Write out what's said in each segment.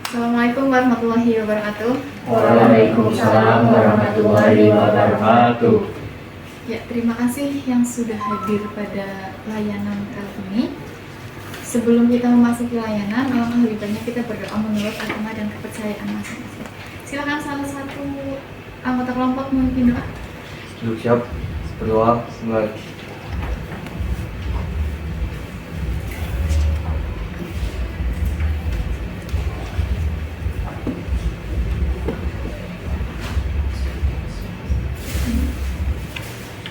Assalamualaikum warahmatullahi wabarakatuh. Waalaikumsalam warahmatullahi wabarakatuh. Ya, terima kasih yang sudah hadir pada layanan kali ini. Sebelum kita memasuki layanan, alangkah lebih baiknya kita berdoa menurut agama dan kepercayaan masing-masing. Silakan salah satu anggota kelompok memimpin doa. Siap, berdoa, mulai.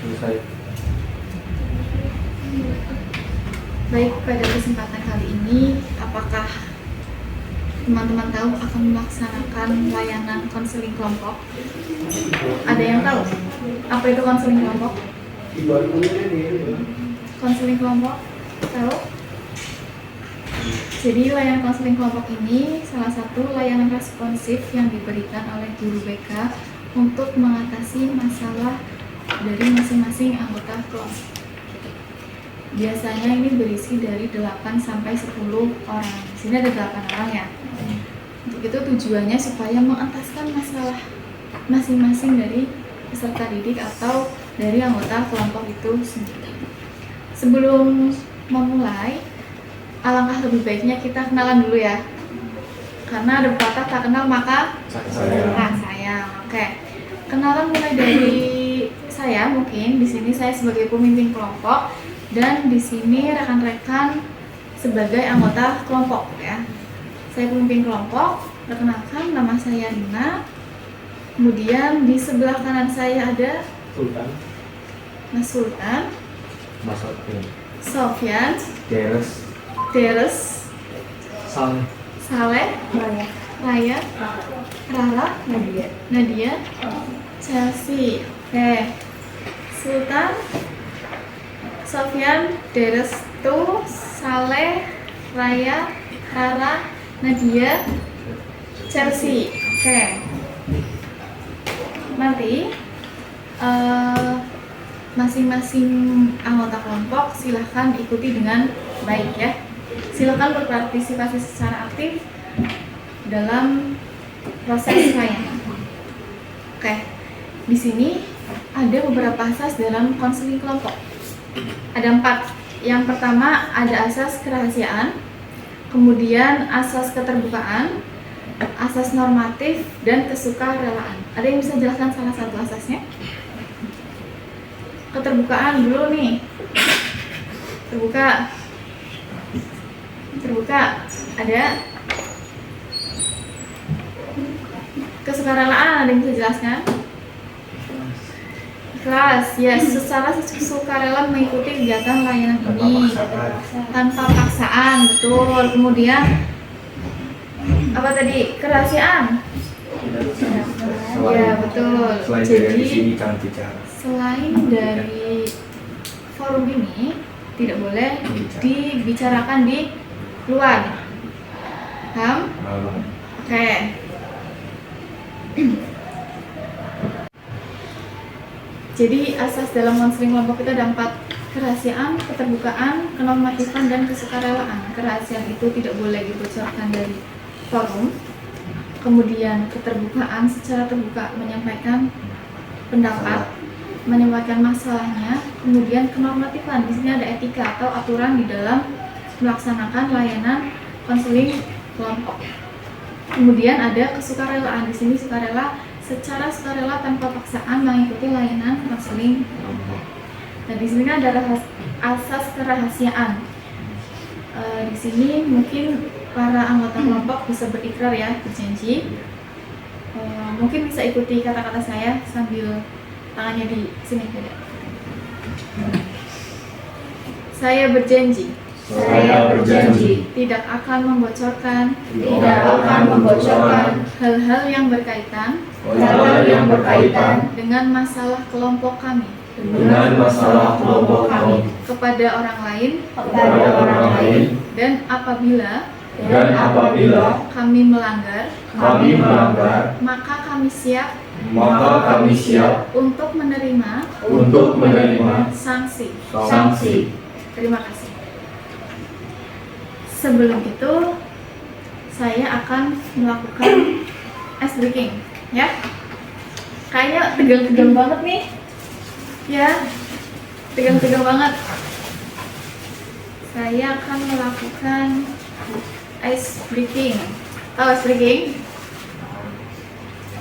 Selesai. Baik, pada kesempatan kali ini, apakah teman-teman tahu akan melaksanakan layanan konseling kelompok? Ada yang tahu apa itu konseling kelompok? Konseling kelompok, tahu? Jadi layanan konseling kelompok ini salah satu layanan responsif yang diberikan oleh guru BK untuk mengatasi masalah dari masing-masing anggota kelompok. Biasanya ini berisi dari 8 sampai 10 orang. Di sini ada 8 orang ya. Untuk itu tujuannya supaya mengentaskan masalah masing-masing dari peserta didik atau dari anggota kelompok itu sendiri. Sebelum memulai, alangkah lebih baiknya kita kenalan dulu ya. Karena ada pepatah tak kenal maka sayang. Oke. Kenalan mulai dari saya, mungkin di sini saya sebagai pemimpin kelompok dan di sini rekan-rekan sebagai anggota kelompok ya. Saya pemimpin kelompok. Perkenalkan, nama saya Rina. Kemudian di sebelah kanan saya ada Sultan, Mas Sultan, Mas Sofyan, Sofyan, Deres, Saleh, Raya, Rara, Nadia, Chelsea. Oke. Sultan, Sofyan, Deres, Saleh, Raya, Rara, Nadia, Chelsea. Oke. Nanti masing-masing anggota kelompok silahkan ikuti dengan baik ya. Silahkan berpartisipasi secara aktif dalam proses layanan. Oke. Di sini ada beberapa asas dalam konseling kelompok. Ada 4. Yang pertama ada asas kerahasiaan, kemudian asas keterbukaan, asas normatif, dan kesukarelaan. Ada yang bisa jelaskan salah satu asasnya? Keterbukaan dulu nih. Terbuka. Ada. Kesukarelaan ada yang bisa jelaskan? Ikhlas, yes, secara sukarela mengikuti kegiatan layanan ini tanpa paksaan, betul. Kemudian apa tadi? Kerahasiaan. Ya, betul. Jadi selain dari forum ini tidak boleh dibicarakan di luar. Paham? Oke. Jadi asas dalam konseling kelompok itu ada 4: kerahasiaan, keterbukaan, kenormatifan, dan kesukarelaan. Kerahasiaan itu tidak boleh dibocorkan dari forum. Kemudian keterbukaan, secara terbuka menyampaikan pendapat, menyampaikan masalahnya. Kemudian kenormatifan, di sini ada etika atau aturan di dalam melaksanakan layanan konseling kelompok. Kemudian ada kesukarelaan, di sini sukarela, secara sukarela tanpa paksaan mengikuti layanan konseling kelompok. Nah, di sini ada asas kerahasiaan. Di sini mungkin para anggota kelompok bisa berikrar ya, berjanji. Mungkin bisa ikuti kata-kata saya sambil tangannya di sini dada. Saya berjanji tidak akan membocorkan hal-hal yang berkaitan dengan masalah kelompok kami kepada orang lain, dan apabila kami melanggar, maka kami siap untuk menerima sanksi. Terima kasih. Sebelum itu, saya akan melakukan ice breaking, ya. Kayaknya tegang-tegang banget nih, ya, tegang-tegang banget. Saya akan melakukan ice breaking. Tahu ice breaking?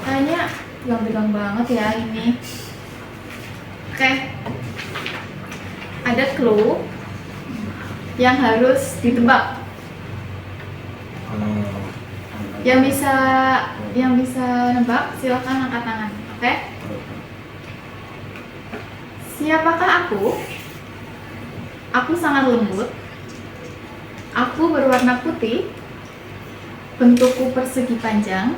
Kayaknya tegang-tegang banget ya ini. Oke, ada clue yang harus ditebak. Yang bisa nebak silakan angkat tangan. Oke? Siapakah aku? Aku sangat lembut. Aku berwarna putih. Bentukku persegi panjang.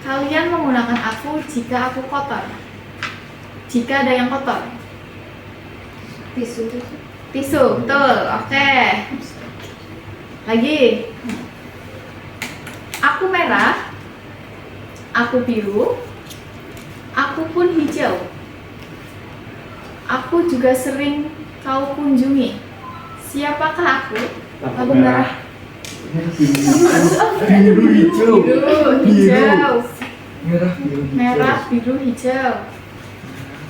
Kalian menggunakan aku jika aku kotor. Jika ada yang kotor. Tisu. Tisu, betul. Oke. Lagi. Aku merah. Aku biru. Aku pun hijau. Aku juga sering kau kunjungi. Siapakah aku? Aku merah. Biru hijau. Biru, hijau. Merah biru hijau. Merah, biru, hijau.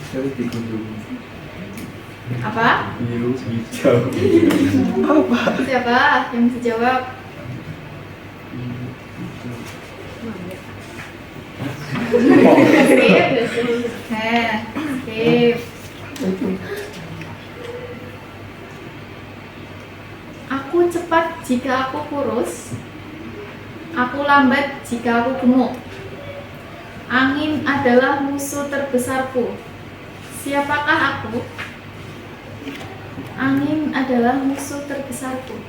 Saya dikunjungi. Apa? Biru hijau. Siapa yang bisa jawab? Skip. Skip. Aku cepat jika aku kurus. Aku lambat jika aku gemuk. Angin adalah musuh terbesarku. Siapakah aku? Angin adalah musuh terbesarku.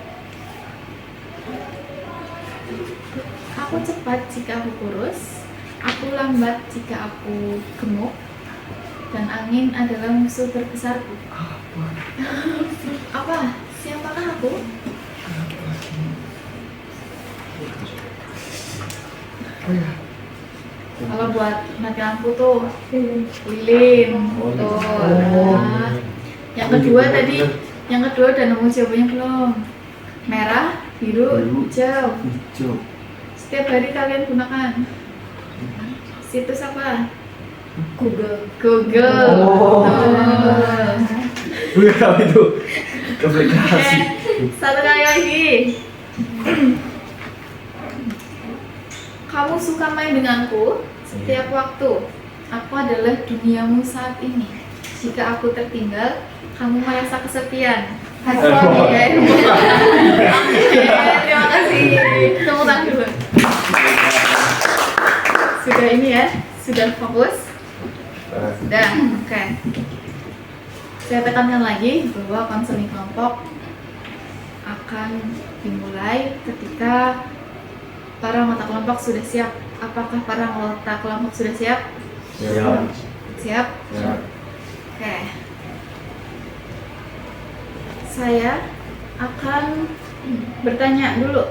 Aku cepat jika aku kurus. Aku lambat jika aku gemuk. Dan angin adalah musuh terbesarku. Apa? Siapakah aku? Kalau buat mati lampu tuh lilin. Tuh. Nah. Yang kedua tadi, yang kedua udah nemu jawabannya belum? Merah, biru, hijau. Hijau. Setiap hari kalian gunakan. Situs apa? Google. Google. Oh. Gue tahu itu. Oke, Aplikasi. satu kali lagi. Kamu suka main denganku setiap waktu. Aku adalah duniamu saat ini. Jika aku tertinggal, kamu merasa kesepian. Oke, terima kasih. Tepuk tangan dulu. Sudah ini ya, sudah fokus. Sudah, oke. Saya tekankan lagi bahwa konseling kelompok akan dimulai ketika para anggota kelompok sudah siap. Apakah para anggota kelompok sudah siap? Siap. Siap? Siap. Oke. Saya akan bertanya dulu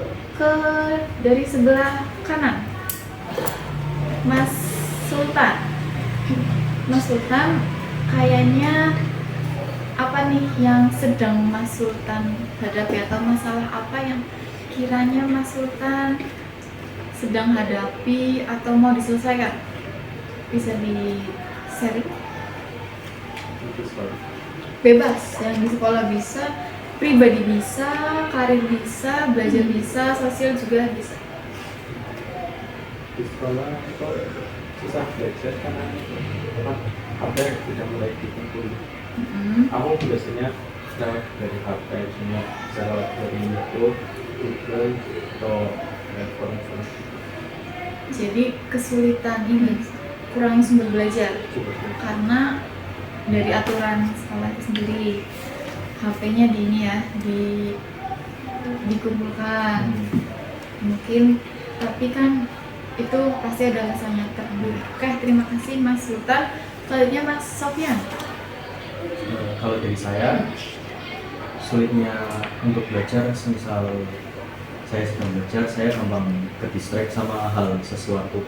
dari sebelah kanan. Mas Sultan. Mas Sultan, kayaknya apa nih yang sedang Mas Sultan hadapi atau masalah apa yang kiranya Mas Sultan sedang hadapi atau mau diselesaikan? Bisa di-sharing? Bebas, yang di sekolah bisa, pribadi bisa, karir bisa, belajar bisa, sosial juga bisa. Di sekolah kok susah belajar karena HP sudah mulai dikumpul. Aku biasanya lewat dari HP, cuma bisa lewat dari YouTube, Google, atau platform. Jadi kesulitan ini kurangi sumber belajar karena dari aturan sekolah itu sendiri HP-nya di ini ya dikumpulkan mungkin, tapi kan itu pasti ada alasannya tertentu. Oke, terima kasih Mas Sultan. Selanjutnya Mas Sofyan. Kalau dari saya, sulitnya untuk belajar, misal saya sedang belajar, saya gampang ke distract sama hal sesuatu.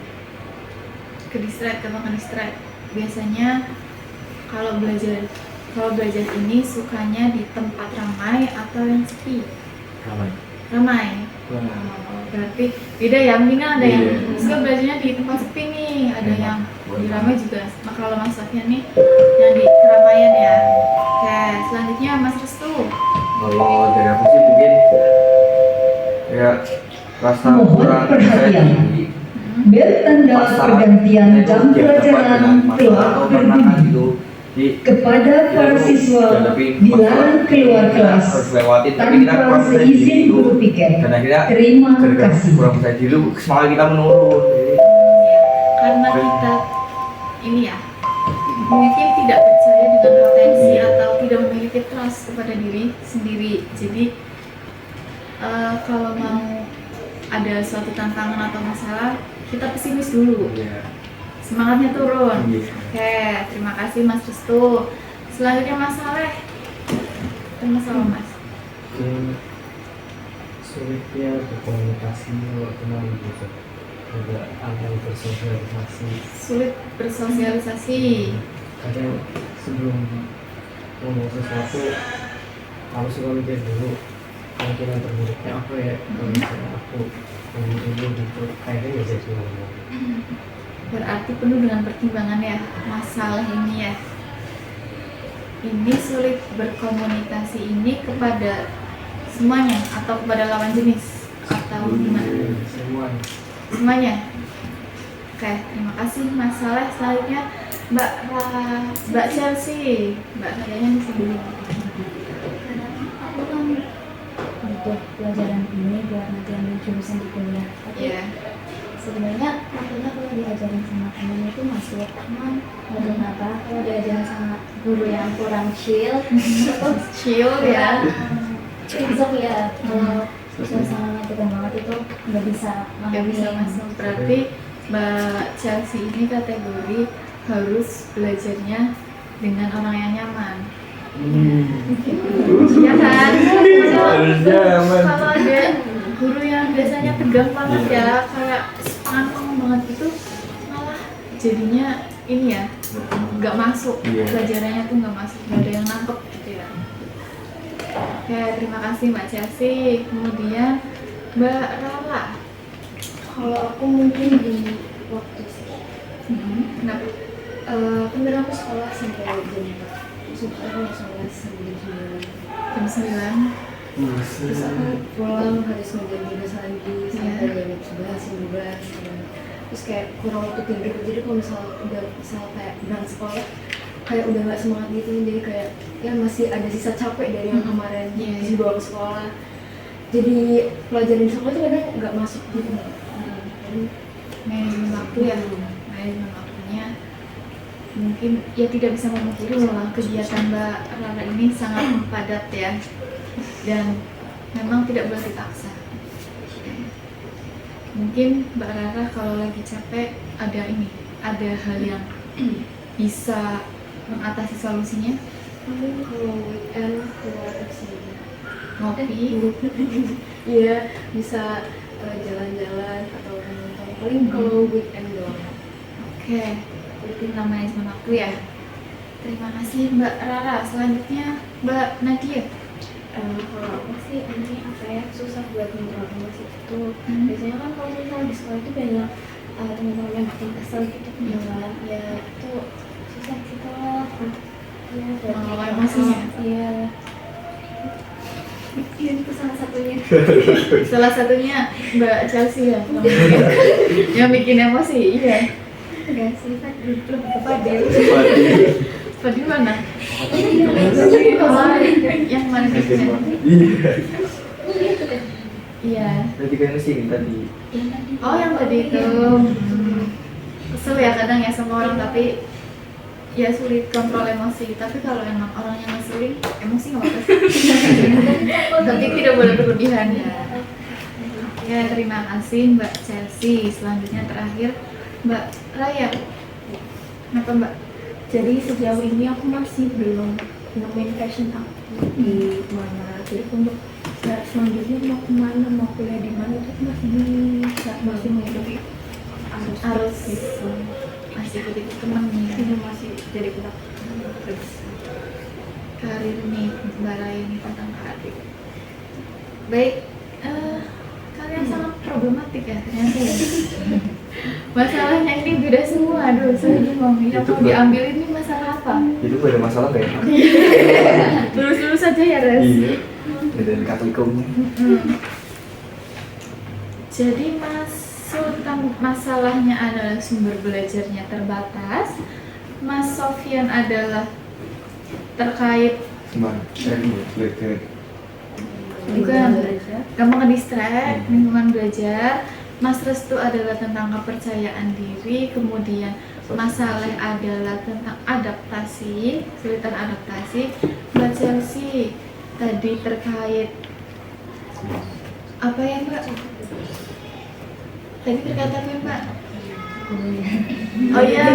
Ke distract. Biasanya kalau belajar ini sukanya di tempat ramai atau yang sepi? Ramai. Ramai. Berarti beda ya, mendingan ada yang Iya. suka belajarnya di tempat sepi nih, ada Emang, yang boleh di ramai juga. Maka kalau Mas Sofian nih yang di keramaian ya. Oke, selanjutnya Mas Restu. Kalau dari aku sih mungkin ya rasa Mohon kurang perhatian. tinggi Bertanda pas saat pergantian saya jam ujian dapat dengan pelajaran masalah telah atau tantangan berbunyi. gitu. Jadi Kepada para siswa dilarang keluar kelas harus lewatin, tapi kita tanpa kurang percaya diri seizin itu. guru pikir. Dan akhirnya Terima gara-gara kasih. kurang percaya diri semangat kita menurun. Jadi, Karena kita ini ya mungkin tidak percaya dengan potensi atau tidak memiliki trust kepada diri sendiri. Jadi kalau mau ada suatu tantangan atau masalah, kita pesimis dulu, iya. semangatnya turun. Iya. Oke, terima kasih Mas Restu. Selanjutnya Mas Saleh. Masalah Mas. Sulitnya berkomunikasi waktu gitu, juga akan bersosialisasi. Sulit bersosialisasi. Kadang sebelum ngomong sesuatu aku suka mikir dulu kemungkinan terburuknya apa ya kalau misalnya aku ngomong dulu gitu, kayaknya nggak jadi ngomong. Berarti penuh dengan pertimbangan ya masalah ini ya. Ini sulit berkomunikasi ini kepada semuanya atau kepada lawan jenis atau gimana? Semuanya. Semuanya. Oke, terima kasih Mas Saleh. Selanjutnya Mbak Chelsea. Mbak kayaknya di sini. Aku kan untuk pelajaran ini buat nanti ambil jurusan di kuliah. Tapi Iya. sebenarnya makanya kalau diajarin sama teman itu masuk, cuman nggak tahu kenapa kalau diajarin sama guru yang kurang chill itu Chill ya. besok ya kalau suasananya tegang banget itu nggak bisa Gak bisa masuk. Berarti Mbak Chelsea ini kategori harus belajarnya dengan orang yang nyaman. Iya kan? Harusnya nyaman. Kalau ada guru yang biasanya tegang banget ya, kayak sepanjang banget itu, malah jadinya ini ya, nggak masuk. Iya. Pelajarannya tuh nggak masuk, nggak ada yang nangkep gitu ya. Oke, terima kasih Mbak Chelsea. Kemudian Mbak Rala. kalau aku mungkin di waktu sih Kenapa? kan dari aku sekolah sampai jam aku sekolah sampai jam 9 Jam 9. terus aku pulang harus ngerjain tugas lagi sampai jam 11 jam 12 terus kayak kurang waktu tidur, jadi kalau misal kayak berangkat sekolah kayak udah nggak semangat gitu, jadi kayak ya masih ada sisa capek dari yang kemarin Iya. dibawa ke sekolah, jadi pelajaran di sekolah itu kadang nggak masuk gitu. Manajemen waktu ya, manajemen waktunya mungkin ya tidak bisa memungkiri bahwa kegiatan Mbak Rara ini sangat padat ya, dan memang tidak boleh dipaksa. Mungkin Mbak Rara kalau lagi capek ada hal yang bisa mengatasi solusinya. Mungkin kalau weekend keluar sih Ngopi. iya bisa jalan-jalan atau nonton, paling kalau weekend doang. Oke, itu namanya manajemen waktu ya. Terima kasih Mbak Rara. Selanjutnya Mbak Nadia. Kalau aku sih ini apa ya, susah buat mengontrol itu. Biasanya kan kalau misalnya di sekolah itu banyak teman-teman yang bikin kesel gitu kan, ya itu susah gitu lah. Ya, Mengelola emosinya. Iya. Itu salah satunya. Salah satunya Mbak Chelsea ya, yang bikin emosi. Iya. Enggak sih, kan lebih ke Fadil. Fadil mana? Iya, Oh, yang mana bikinnya? Iya. itu kan. Iya. Nanti kan sini tadi. Yang tadi. Oh, yang tadi itu. Kesel ya kadang ya sama orang, tapi ya sulit kontrol emosi. Tapi kalau emang orang yang ngeselin, emosi nggak apa-apa. Tapi tidak boleh berlebihan ya. Ya, terima kasih Mbak Chelsea. Selanjutnya terakhir Mbak Raya. Kenapa Mbak? Jadi sejauh ini aku masih belum nemuin passion aku di mana. Jadi untuk selanjutnya mau kemana, mau kuliah di mana itu masih mengikuti arus gitu. Masih ikuti teman nih. Ini masih jadi penak Karir nih Mbak Raya ini tentang karir. Baik, problematik ya ternyata ya. Masalahnya ini beda semua. Aduh, saya bingung. Yang Itu mau diambil ini masalah apa? Itu gak ada masalah kayak. Lurus-lurus saja ya, Res. Iya. Beda dari Katolikumnya. Jadi masalahnya adalah sumber belajarnya terbatas. Mas Sofyan adalah terkait Gimana? Lihat. bukan gampang ke distract, lingkungan belajar. Mas Restu adalah tentang kepercayaan diri, kemudian masalah adalah tentang adaptasi, kesulitan adaptasi. Mbak Chelsea tadi terkait apa ya Mbak? Tadi terkait apa ya Mbak? Oh iya,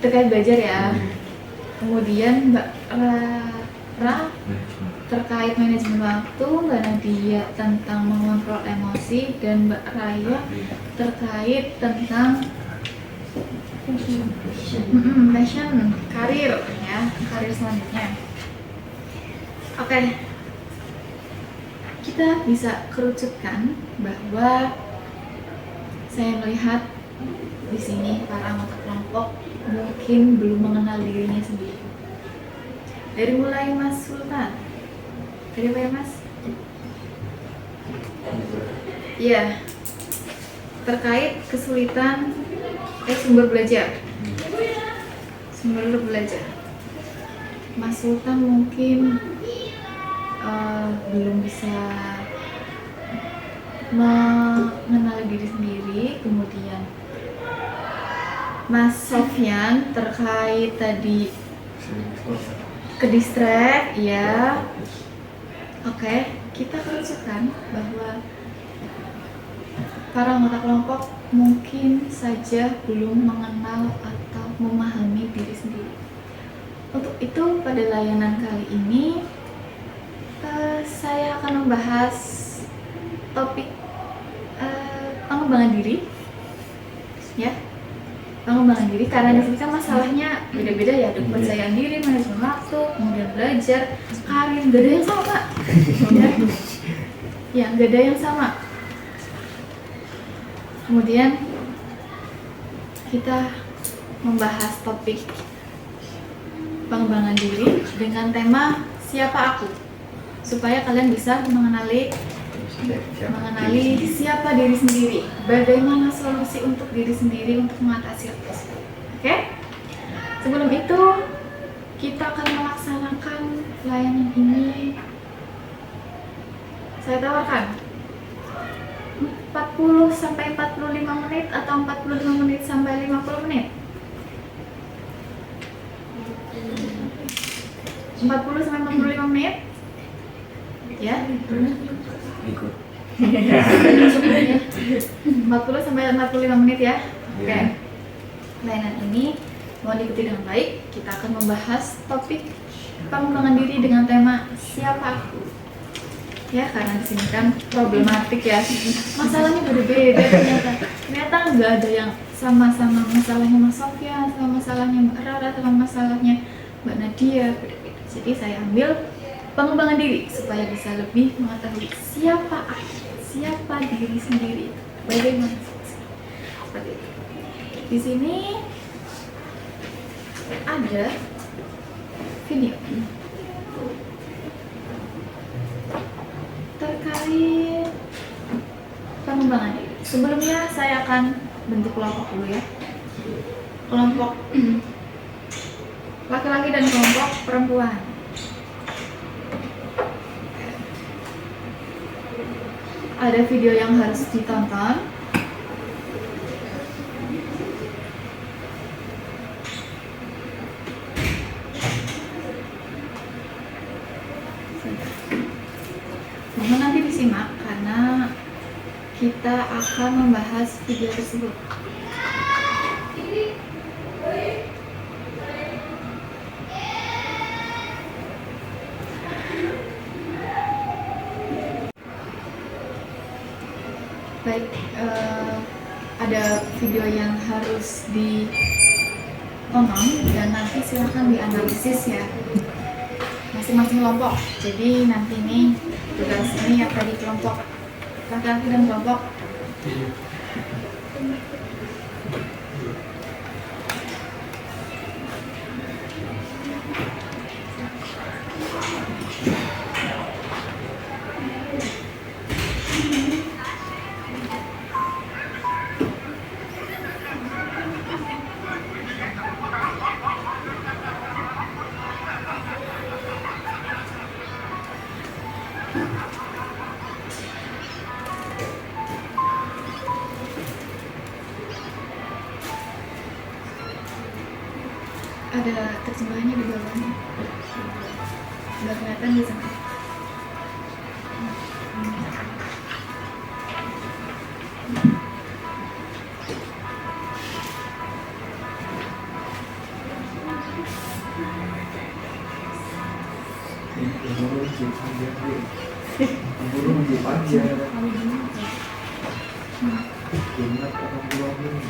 terkait belajar ya. Kemudian Mbak Ra terkait manajemen waktu, Mbak Nadia tentang mengontrol emosi, dan Mbak Raya terkait tentang passion, karir ya, karir selanjutnya. Oke, kita bisa kerucutkan bahwa saya melihat di sini para anggota kelompok mungkin belum mengenal dirinya sendiri. Dari mulai Mas Sultan, dari apa ya Mas? Iya, terkait kesulitan sumber belajar. Sumber belajar. Mas Sultan mungkin belum bisa mengenal diri sendiri. Kemudian Mas Sofyan terkait tadi ke distract ya. Oke, kita kerucutkan bahwa para anggota kelompok mungkin saja belum mengenal atau memahami diri sendiri. Untuk itu pada layanan kali ini saya akan membahas topik pengembangan diri ya. Pengembangan diri, karena di sini kan masalahnya beda-beda ya, ada kepercayaan diri, manajemen waktu, kemudian belajar, karir, gak ada yang sama ya, gak ada yang sama. Kemudian kita membahas topik pengembangan diri dengan tema siapa aku, supaya kalian bisa mengenali siapa diri sendiri, bagaimana solusi untuk diri sendiri untuk mengatasi hal tersebut. Oke? Sebelum itu, kita akan melaksanakan layanan ini. Saya tawarkan 40 sampai 45 menit atau 45 menit sampai 50 menit. 40 sampai 45 menit. Ya. 40 sampai 45 menit ya. Oke. Layanan ini mohon diikuti dengan baik. Kita akan membahas topik pengembangan diri dengan tema siapa aku. Ya, karena di sini kan problematik ya. Masalahnya berbeda ternyata. Ternyata nggak ada yang sama-sama masalahnya Mas Sofyan, sama masalahnya Mbak Rara, sama masalahnya Mbak Nadia. Beda-beda. Jadi saya ambil pengembangan diri supaya bisa lebih mengetahui siapa aku, siapa diri sendiri, bagaimana seperti itu. Di sini ada video terkait pengembangan diri. Sebelumnya saya akan bentuk kelompok dulu ya. Kelompok laki-laki dan kelompok perempuan. Ada video yang harus ditonton. Mohon nanti disimak karena kita akan membahas video tersebut. Baik, ada video yang harus ditonton dan nanti silahkan dianalisis ya masing-masing kelompok. Jadi nanti ini tugas ini nih ya tadi kelompok laki-laki dan kelompok ada terjemahannya di bawahnya, nggak kelihatan di sana. Buru wajib aja. Ingat orang tua ini.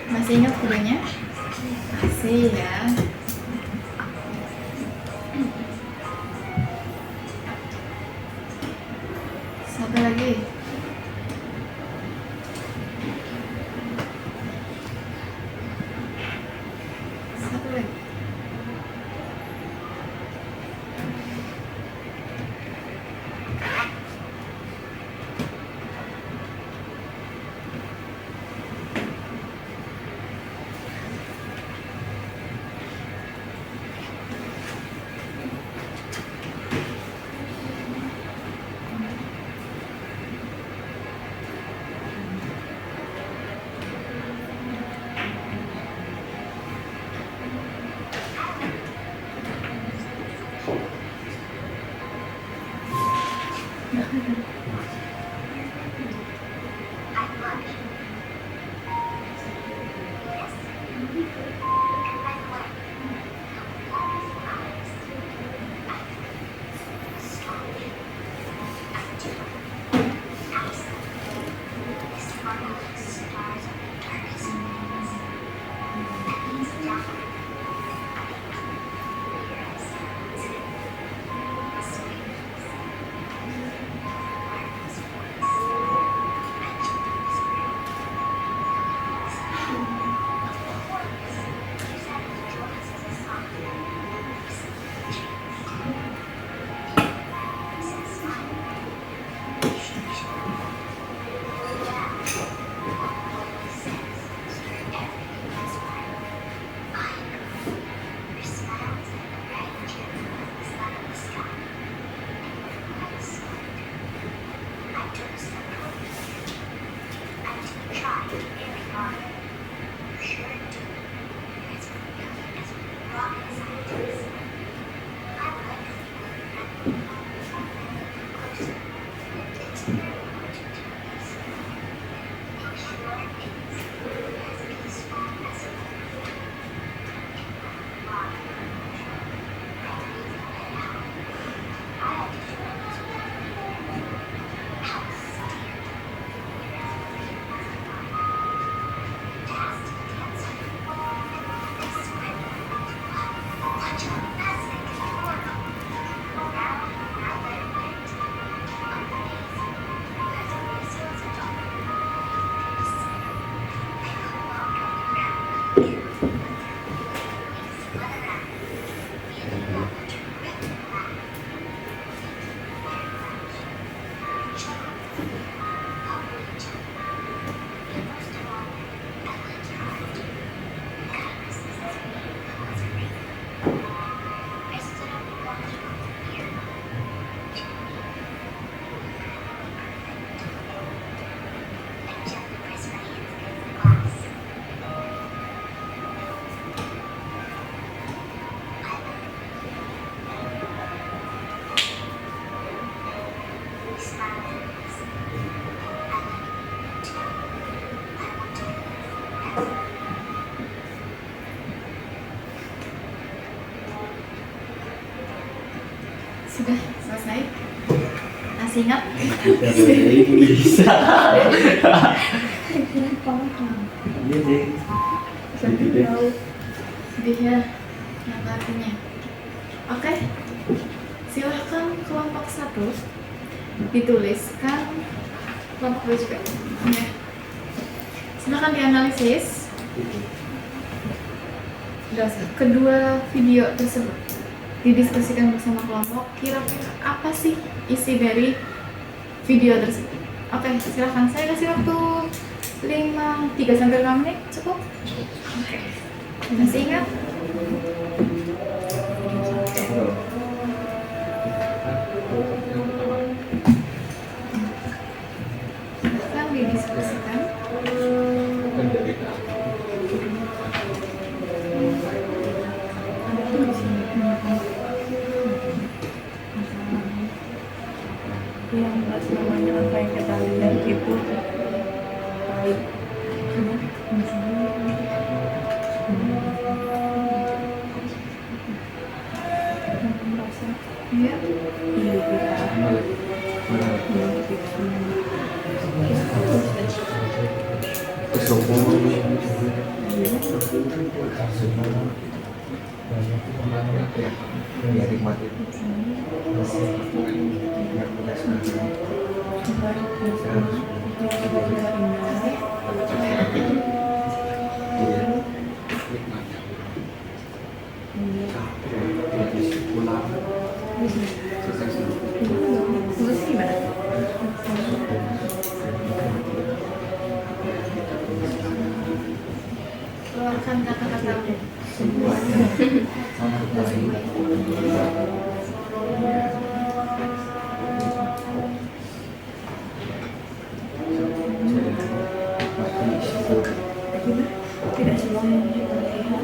Masih ingat videonya? Masih ya. Satu lagi. Satu lagi. Sudah selesai? Masih ingat? Bisa. Iya deh. Sampai tahu. Dia yang artinya. Oke. Silahkan kelompok 1 dituliskan, kelompok 2 juga. Ya. Silahkan dianalisis kedua video tersebut, didiskusikan bersama kelompok. Kira-kira apa sih isi dari video tersebut? Oke, silahkan. Saya kasih waktu 3-5 menit, cukup? Oke. Masih ingat? Silahkan didiskusikan. Yang pas namanya apa yang kita lihat itu merasa Iya. hidup kita Ya nikmati. Yang mudah sekali. Terus gimana? Keluarkan kata-kata. tidak semuanya kita lihat.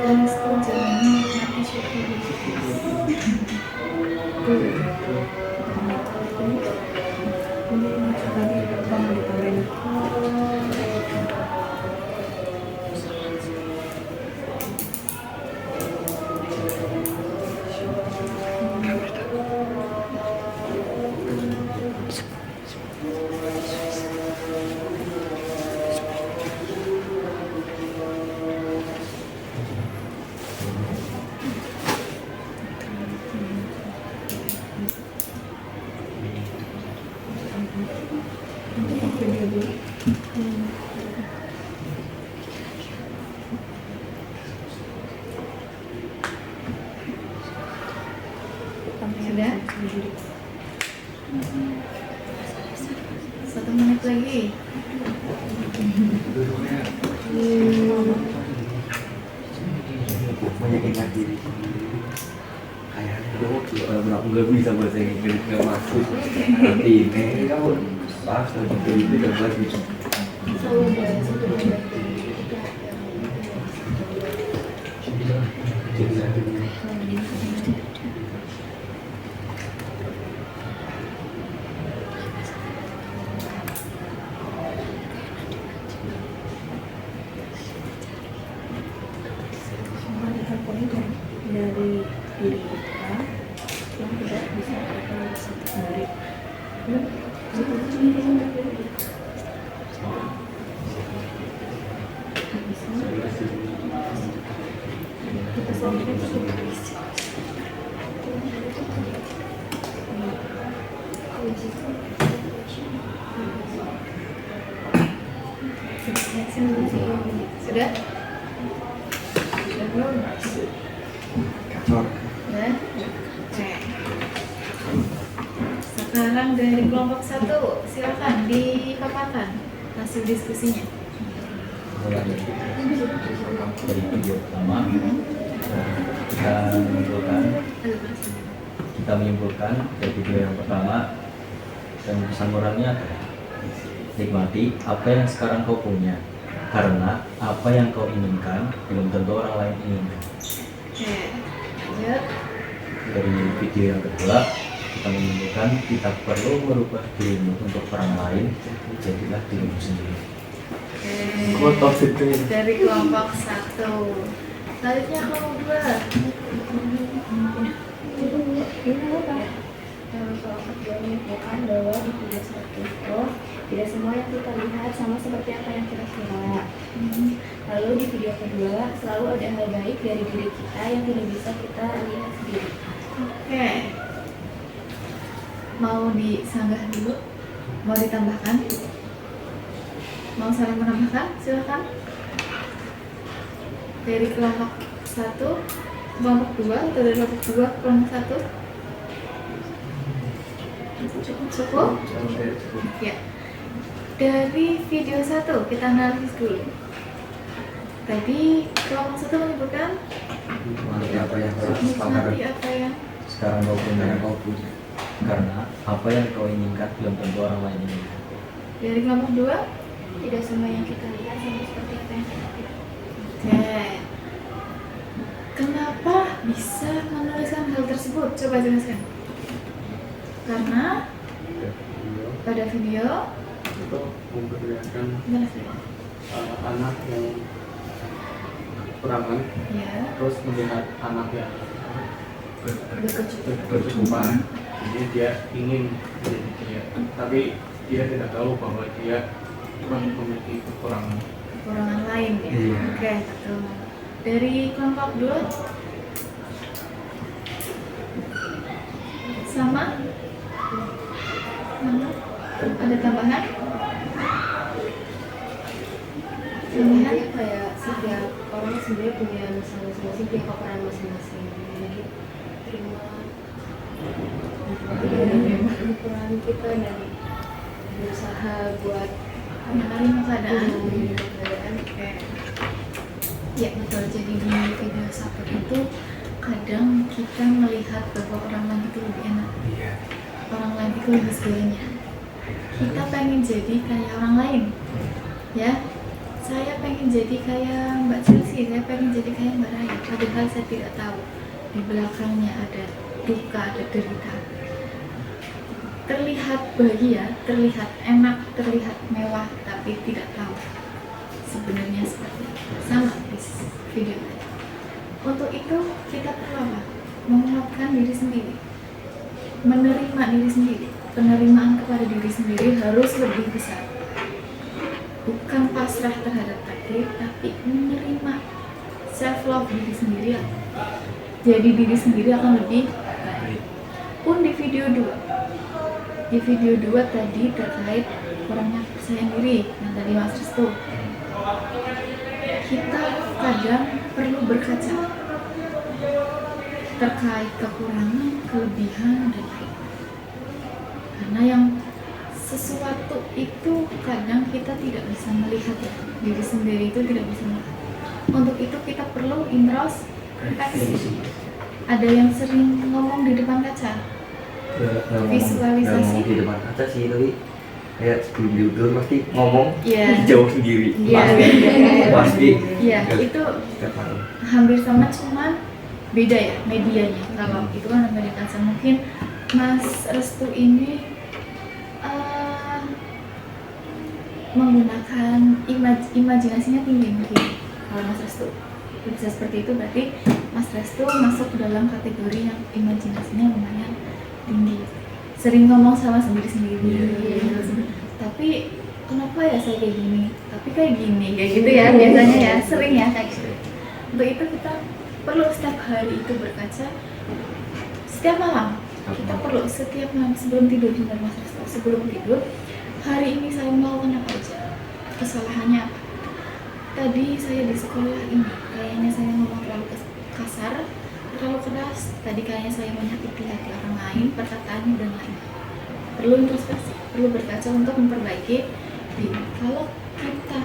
Dan setuju menikmati syukur. Ini tadi kamu ditambahin Sudah? 1 menit lagi. Banyak ingat diri. Kayaknya kalau nggak bisa bahasa Inggris nggak masuk. Nanti ini kamu pas nanti itu nggak bisa. Selalu ada satu baik. semua diakui dari diri kita yang tidak bisa kita sendiri. Kita sendiri Sudah? Sudah belum? Kacor. Sudah? Oke. Sekarang dari kelompok 1, silakan dipaparkan hasil diskusinya. Mulai dari video pertama kita menyimpulkan dari video yang pertama, dan pesan moralnya adalah nikmati apa yang sekarang kau punya, karena apa yang kau inginkan belum tentu orang lain inginkan. Oke. Lanjut. Dari video yang kedua, kita menunjukkan kita perlu merubah dirimu untuk orang lain, jadilah dirimu sendiri. Oke. Quote of the day. Dari kelompok 1. Selanjutnya kelompok 2. Kelompok dua menunjukkan bahwa di video satu itu tidak semua yang kita lihat sama seperti apa yang kita kira. Lalu di video kedua selalu ada hal baik dari diri kita yang tidak bisa kita lihat sendiri. Oke. Mau disanggah dulu? Mau ditambahkan? Mau saling menambahkan? Silakan. Dari kelompok 1, kelompok 2, atau dari kelompok 2 ke kelompok 1? Cukup? Ya. Dari video 1 kita analisis dulu. Tadi kelompok 1 menyebutkan Mengerti apa yang kau menikmati apa yang sekarang kau punya. Karena apa yang kau inginkan belum tentu orang lain inginkan. dari kelompok 2. Tidak semua yang kita lihat sama seperti apa yang kita kira. Oke. Kenapa bisa menuliskan hal tersebut? Coba jelaskan. Karena pada video Itu memperlihatkan jelaskan. anak yang kekurangan, Ya, terus melihat anak yang berkecukupan. berkecukupan, jadi dia ingin menjadi dia, tapi dia tidak tahu bahwa dia memiliki kekurangan. Kekurangan lain ya. Iya. Oke, betul. Dari kelompok 2 sama? Sama? Ada tambahan? Tambahan? Intinya kayak setiap orang sebenarnya punya masalah masing-masing, punya kekurangan masing-masing. Jadi terima kekurangan kita dan berusaha buat Menerima keadaan. menerima keadaan. Oke. Ya betul, jadi di video 1 itu kadang kita melihat bahwa orang lain itu lebih enak, orang lain itu lebih segalanya. Kita pengen jadi kayak orang lain, ya. Saya pengen jadi kayak Mbak Chelsea, saya pengen jadi kayak Mbak Raya. Padahal saya tidak tahu di belakangnya ada duka, ada derita. Terlihat bahagia, terlihat enak, terlihat mewah, tapi tidak tahu sebenarnya seperti apa. Sama di video tadi. Untuk itu kita perlu apa? Menguatkan diri sendiri, menerima diri sendiri. Penerimaan kepada diri sendiri harus lebih besar. Bukan pasrah terhadap takdir, tapi menerima self love diri sendiri. Jadi diri sendiri akan lebih baik. Pun di video 2. Di video 2 tadi terkait kurangnya percaya diri yang tadi Mas Restu. Kita kadang perlu berkaca terkait kekurangan, kelebihan, dan lain. Karena yang sesuatu itu kadang kita tidak bisa melihat ya, diri sendiri itu tidak bisa melihat. Untuk itu kita perlu introspeksi. Ada yang sering ngomong di depan kaca. Visualisasi. Ngomong di depan kaca sih, tapi kayak sebelum tidur pasti ngomong Iya. jauh sendiri. Iya. Pasti. Iya, itu hampir sama, cuman beda ya medianya. Kalau itu kan media kaca, mungkin Mas Restu ini menggunakan imajinasinya tinggi mungkin. Kalau Mas Restu bisa seperti itu, berarti Mas Restu masuk ke dalam kategori yang imajinasinya lumayan tinggi, sering ngomong sama sendiri-sendiri. Tapi kenapa ya saya kayak gini, tapi kayak gini, kayak gitu ya biasanya ya, sering ya kayak gitu. Untuk itu kita perlu setiap hari itu berkaca, setiap malam kita perlu setiap malam sebelum tidur. Benar Mas Restu, sebelum tidur, hari ini saya melakukan apa aja, kesalahannya apa. Tadi saya di sekolah ini kayaknya saya ngomong terlalu kasar, terlalu keras, tadi kayaknya saya menyakiti hati orang lain, perkataannya dan lain. Perlu introspeksi, perlu berkaca untuk memperbaiki diri. Kalau kita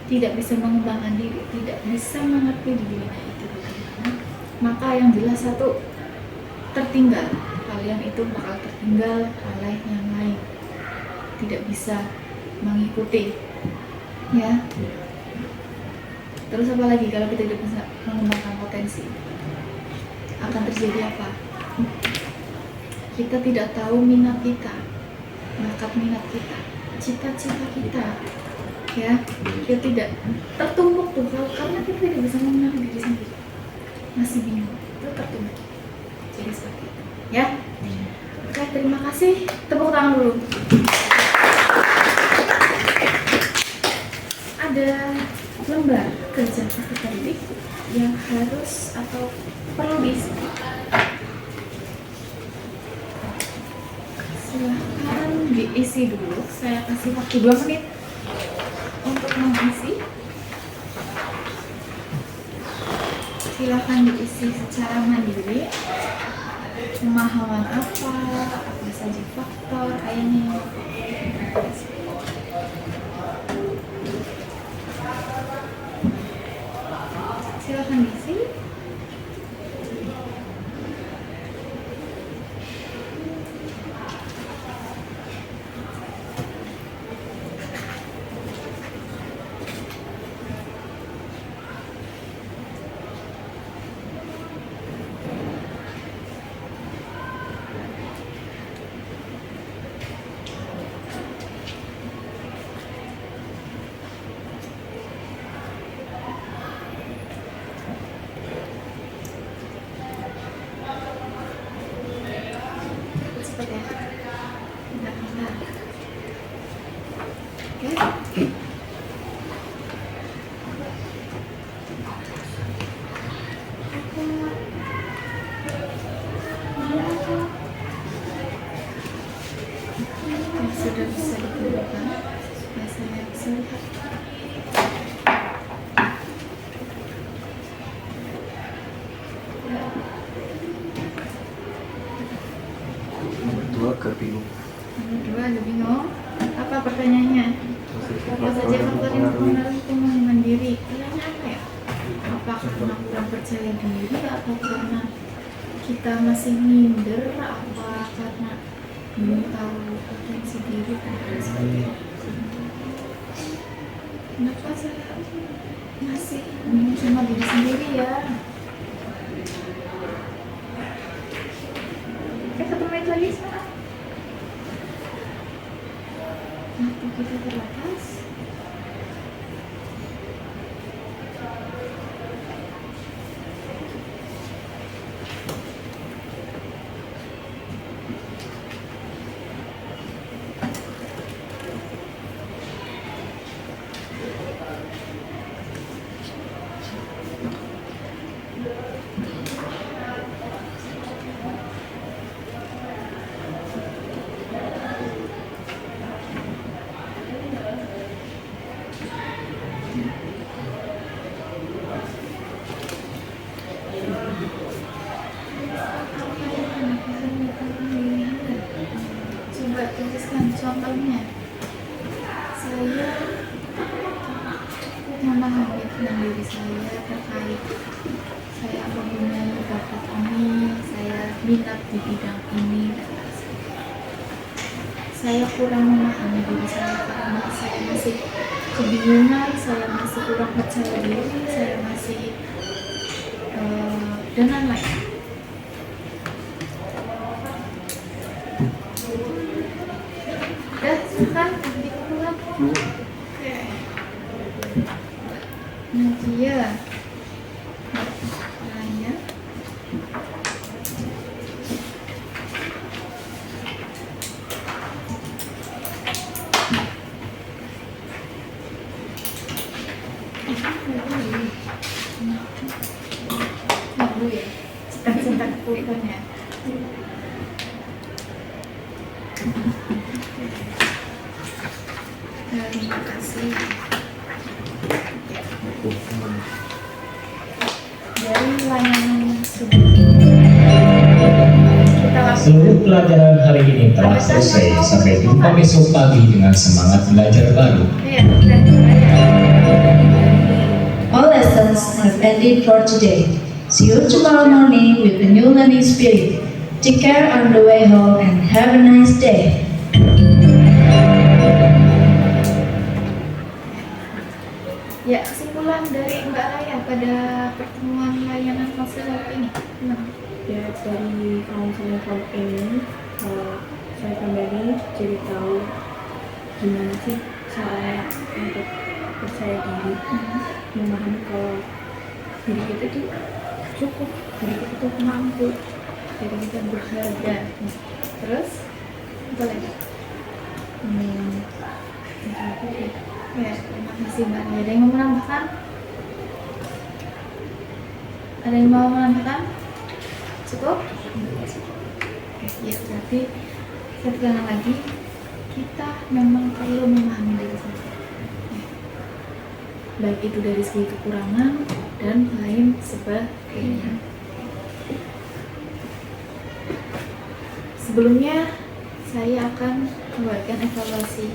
tidak bisa mengembangkan diri, tidak bisa mengerti dirinya itu bagaimana, maka yang jelas satu, tertinggal. Kalian itu bakal tertinggal oleh yang lain, tidak bisa mengikuti, ya. Terus apa lagi kalau kita tidak bisa mengembangkan potensi? akan terjadi apa? Kita tidak tahu minat kita, bakat minat kita, cita-cita kita, ya. Kita tidak tertumpuk tuh karena kita tidak bisa mengenal diri sendiri, masih bingung, itu tertumpuk. Jadi seperti itu, ya. Oke, terima kasih. Tepuk tangan dulu. Ada lembar kerja praktik yang harus atau perlu diisi. Silahkan diisi dulu. Saya kasih waktu 2 menit untuk mengisi. Silahkan diisi secara mandiri. Pemahaman apa saja faktor kayaknya. Silahkan diisi. Cepat ya. Bentar. Oke. Sudah bisa digunakan supaya saya bisa lihat. Nomor 2 kebingung. Nomor 2 ada bingung. Apa pertanyaannya? Apa saja faktor yang mempengaruhi pemahaman diri? Kayaknya apa ya? Apa karena kurang percaya diri atau karena kita masih minder? Apa karena belum tahu potensi diri? Kenapa saya masih bingung sama diri sendiri ya? Oke, 1 menit lagi sekarang. Waktu kita terbatas. Coba tuliskan contohnya. Saya memahami tentang diri saya terkait saya mempunyai bakat ini, saya minat di bidang ini. Saya kurang memahami diri saya karena saya masih kebingungan, saya masih kurang percaya diri, saya masih dan lain-lain. Silakan dikumpulkan. Oke. Nadia. Nanya. Ibu ya. Cetak-cetak pulpennya. Terima kasih. Dari layanan yang sebelumnya kita lakukan. Seluruh pelajaran hari ini telah selesai. Sampai jumpa besok pagi dengan semangat belajar baru. Iya, dan All lessons have ended for today. See you tomorrow morning with a new learning spirit. Take care on the way home and have a nice day. ya, kesimpulan dari Mbak Raya pada pertemuan layanan konselor ini gimana? Ya dari counseling kelompok ini saya kembali jadi tahu gimana sih cara untuk percaya diri, memahami kalau diri kita tuh cukup, diri kita tuh mampu, diri kita berharga. Terus apa lagi? Ya, terima kasih Mbak. Ada yang mau menambahkan? Ada yang mau menambahkan? Cukup? Oke, ya berarti saya tekankan lagi, kita memang perlu memahami diri sendiri. Ya. Baik itu dari segi kekurangan dan lain sebagainya. Sebelumnya saya akan membuatkan evaluasi.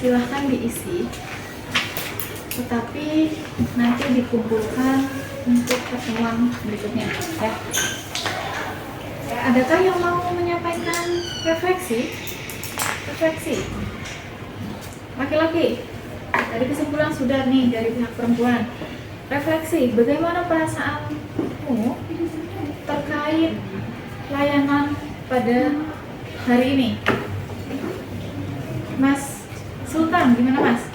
Silahkan diisi, tetapi nanti dikumpulkan untuk pertemuan berikutnya ya. Adakah yang mau menyampaikan refleksi? Laki-laki, tadi kesimpulan sudah nih dari pihak perempuan. Refleksi, bagaimana perasaanmu terkait layanan pada hari ini? Mas Sultan, gimana Mas?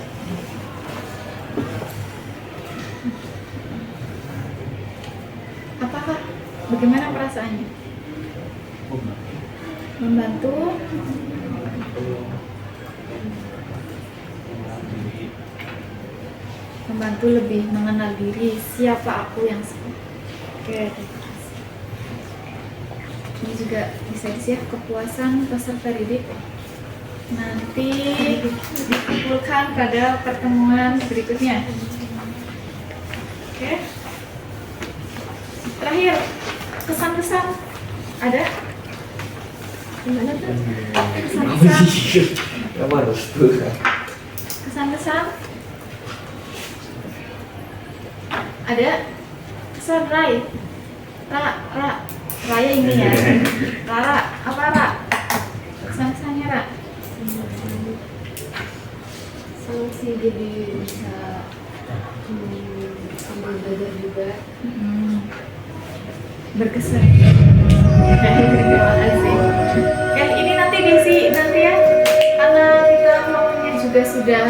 Apakah bagaimana perasaannya? Membantu? Membantu lebih mengenal diri, siapa aku yang sebenarnya. Oke, terima kasih. Ini juga bisa ya, kepuasan peserta didik nanti dikumpulkan pada pertemuan berikutnya. Oke. Terakhir, kesan-kesan ada? Gimana tuh? Kesan-kesan? Kamu harus tuh. Kesan-kesan? Ada? Kesan Rai? Raya ini ya? Rara, apa Ra? Kesan-kesannya Ra? Senang sih jadi bisa sambil belajar juga. Berkesan. Terima kasih. Oke, ini nanti diisi nanti ya, karena kita waktunya juga sudah